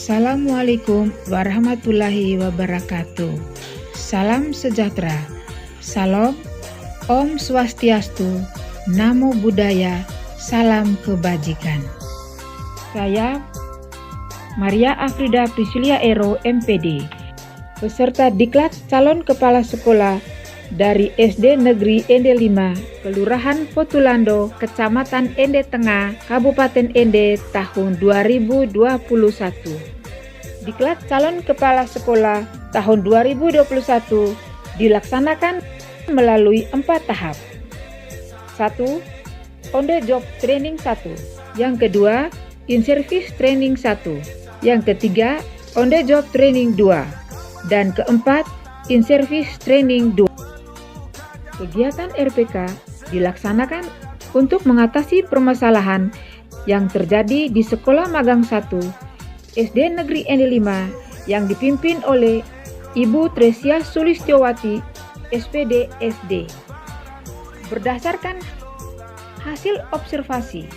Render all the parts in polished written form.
Assalamualaikum warahmatullahi wabarakatuh. Salam sejahtera. Salam, Om Swastiastu, Namo Buddhaya, salam kebajikan. Saya Maria Afrida Priscilia Ero, MPD, peserta Diklat calon kepala sekolah dari SD Negeri Ende 5, Kelurahan Potulando, Kecamatan Ende Tengah, Kabupaten Ende tahun 2021. Diklat calon kepala sekolah tahun 2021 dilaksanakan melalui 4 tahap. 1. On the job training 1. Yang kedua, in service training 1. Yang ketiga, on the job training 2. Dan keempat, in service training 2. Kegiatan RPK dilaksanakan untuk mengatasi permasalahan yang terjadi di Sekolah Magang 1 SD Negeri Ende 5 yang dipimpin oleh Ibu Tresia Sulistiowati, SPD SD. Berdasarkan hasil observasi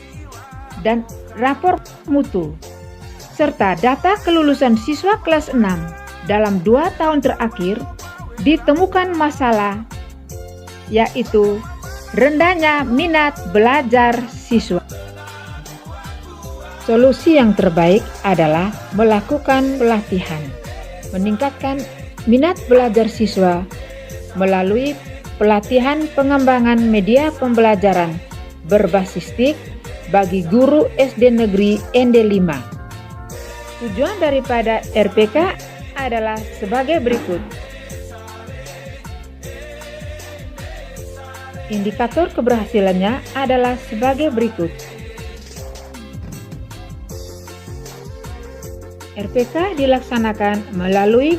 dan rapor mutu serta data kelulusan siswa kelas 6 dalam 2 tahun terakhir, ditemukan masalah yaitu rendahnya minat belajar siswa. Solusi yang terbaik adalah melakukan pelatihan, meningkatkan minat belajar siswa melalui pelatihan pengembangan media pembelajaran berbasis TIK bagi guru SD Negeri Ende 5. Tujuan daripada RPK adalah sebagai berikut. Indikator keberhasilannya adalah sebagai berikut. RPK dilaksanakan melalui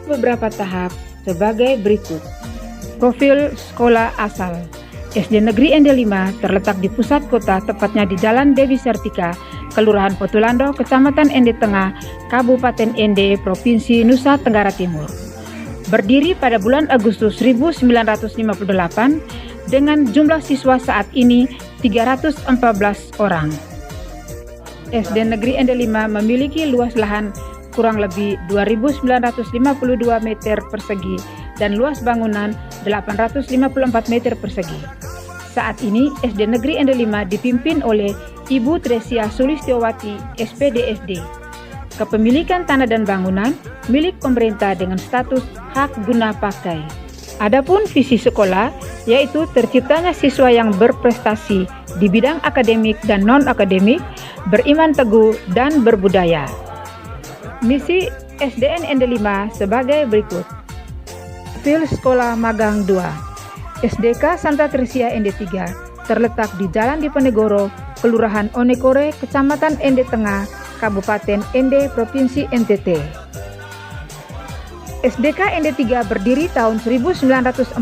beberapa tahap sebagai berikut. Profil sekolah asal. SD Negeri Ende 5 terletak di pusat kota, tepatnya di Jalan Dewi Sartika, Kelurahan Potulando, Kecamatan Ende Tengah, Kabupaten Ende, Provinsi Nusa Tenggara Timur. Berdiri pada bulan Agustus 1958 dengan jumlah siswa saat ini 314 orang. SD Negeri Ende 5 memiliki luas lahan kurang lebih 2.952 meter persegi dan luas bangunan 854 meter persegi. Saat ini SD Negeri Ende 5 dipimpin oleh Ibu Tresia Sulistiowati, SPD SD. Kepemilikan tanah dan bangunan milik pemerintah dengan status hak guna pakai. Adapun visi sekolah yaitu terciptanya siswa yang berprestasi di bidang akademik dan non-akademik, beriman teguh dan berbudaya. Misi SDN Ende 5 sebagai berikut. Profil Sekolah Magang 2. SDK Santa Tresia Ende 3 terletak di Jalan Diponegoro, Kelurahan Onekore, Kecamatan Ende Tengah, Kabupaten Ende, Provinsi NTT. SDK Ende 3 berdiri tahun 1949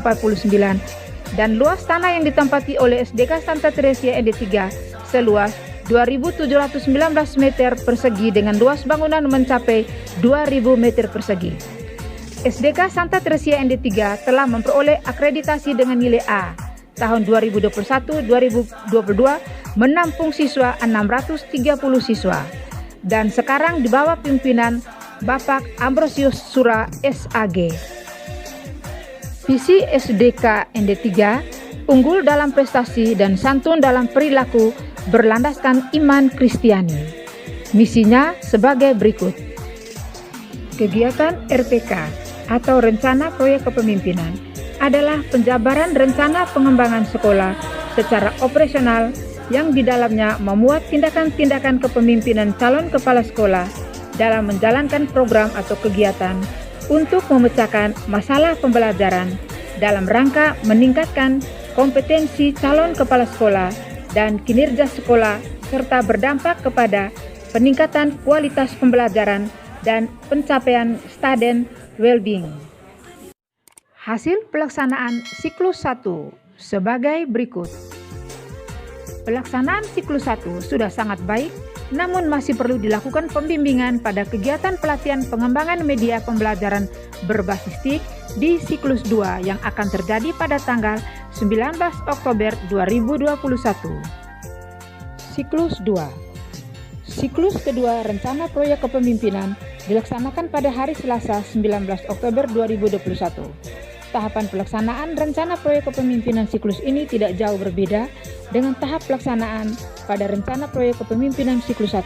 dan luas tanah yang ditempati oleh SDK Santa Tresia Ende 3 seluas 2.719 meter persegi dengan luas bangunan mencapai 2.000 meter persegi. SDK Santa Tresia Ende 3 telah memperoleh akreditasi dengan nilai A tahun 2021-2022, menampung siswa 630 siswa dan sekarang di bawah pimpinan Bapak Ambrosius Sura SAG. Visi SDK Ende 3 unggul dalam prestasi dan santun dalam perilaku berlandaskan iman Kristiani. Misinya sebagai berikut. Kegiatan RPK atau Rencana Proyek Kepemimpinan adalah penjabaran rencana pengembangan sekolah secara operasional yang di dalamnya memuat tindakan-tindakan kepemimpinan calon kepala sekolah dalam menjalankan program atau kegiatan untuk memecahkan masalah pembelajaran dalam rangka meningkatkan kompetensi calon kepala sekolah dan kinerja sekolah serta berdampak kepada peningkatan kualitas pembelajaran dan pencapaian student well-being. Hasil pelaksanaan siklus 1 sebagai berikut. Pelaksanaan siklus 1 sudah sangat baik, namun masih perlu dilakukan pembimbingan pada kegiatan pelatihan pengembangan media pembelajaran berbasis TIK di siklus 2 yang akan terjadi pada tanggal 19 Oktober 2021. Siklus 2. Siklus kedua Rencana Proyek Kepemimpinan dilaksanakan pada hari Selasa 19 Oktober 2021. Tahapan pelaksanaan Rencana Proyek Kepemimpinan siklus ini tidak jauh berbeda dengan tahap pelaksanaan pada Rencana Proyek Kepemimpinan siklus 1.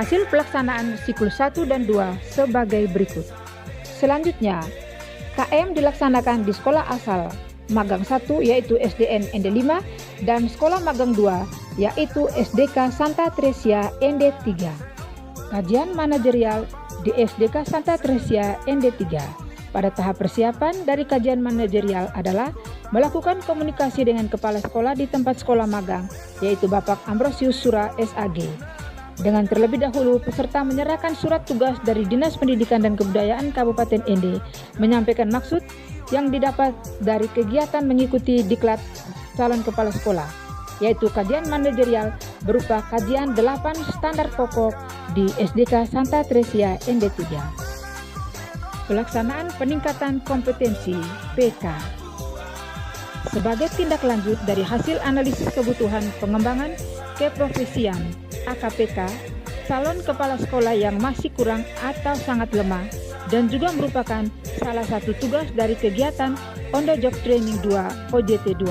Hasil pelaksanaan siklus 1 dan 2 sebagai berikut. Selanjutnya, KM dilaksanakan di sekolah asal magang 1 yaitu SDN ND5 dan sekolah magang 2 yaitu SDK Santa Tresia ND3. Kajian manajerial di SDK Santa Tresia ND3. Pada tahap persiapan dari kajian manajerial adalah melakukan komunikasi dengan kepala sekolah di tempat sekolah magang yaitu Bapak Ambrosius Sura SAG. Dengan terlebih dahulu peserta menyerahkan surat tugas dari Dinas Pendidikan dan Kebudayaan Kabupaten ND menyampaikan maksud yang didapat dari kegiatan mengikuti diklat calon kepala sekolah, yaitu kajian manajerial berupa kajian 8 standar pokok di SDK Santa Tresia ND3. Pelaksanaan peningkatan kompetensi PK. Sebagai tindak lanjut dari hasil analisis kebutuhan pengembangan keprofesian AKPK, calon kepala sekolah yang masih kurang atau sangat lemah dan juga merupakan salah satu tugas dari kegiatan On the Job Training 2 OJT 2.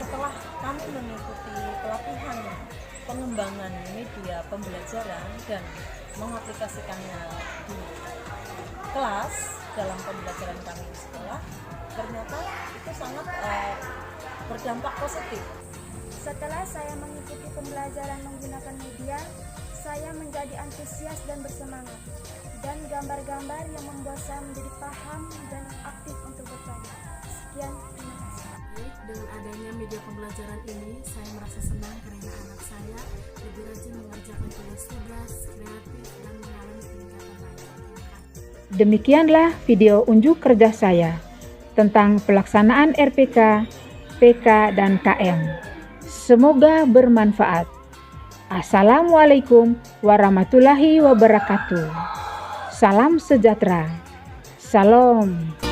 Setelah kami mengikuti pelatihan pengembangan media pembelajaran dan mengaplikasikannya di kelas dalam pembelajaran kami di sekolah, ternyata itu sangat berdampak positif. Setelah saya mengikuti pembelajaran menggunakan media, saya menjadi antusias dan bersemangat, dan gambar-gambar yang membuat saya menjadi paham dan aktif untuk bertanya. Sekian, terima kasih. Dengan adanya media pembelajaran ini, saya merasa senang karena anak saya lebih rajin mengerjakan tugas-tugas kreatif dan mengalami peningkatan lain. Demikianlah video unjuk kerja saya tentang pelaksanaan RPK, PK, dan KM. Semoga bermanfaat. Assalamualaikum warahmatullahi wabarakatuh. Salam sejahtera. Salam.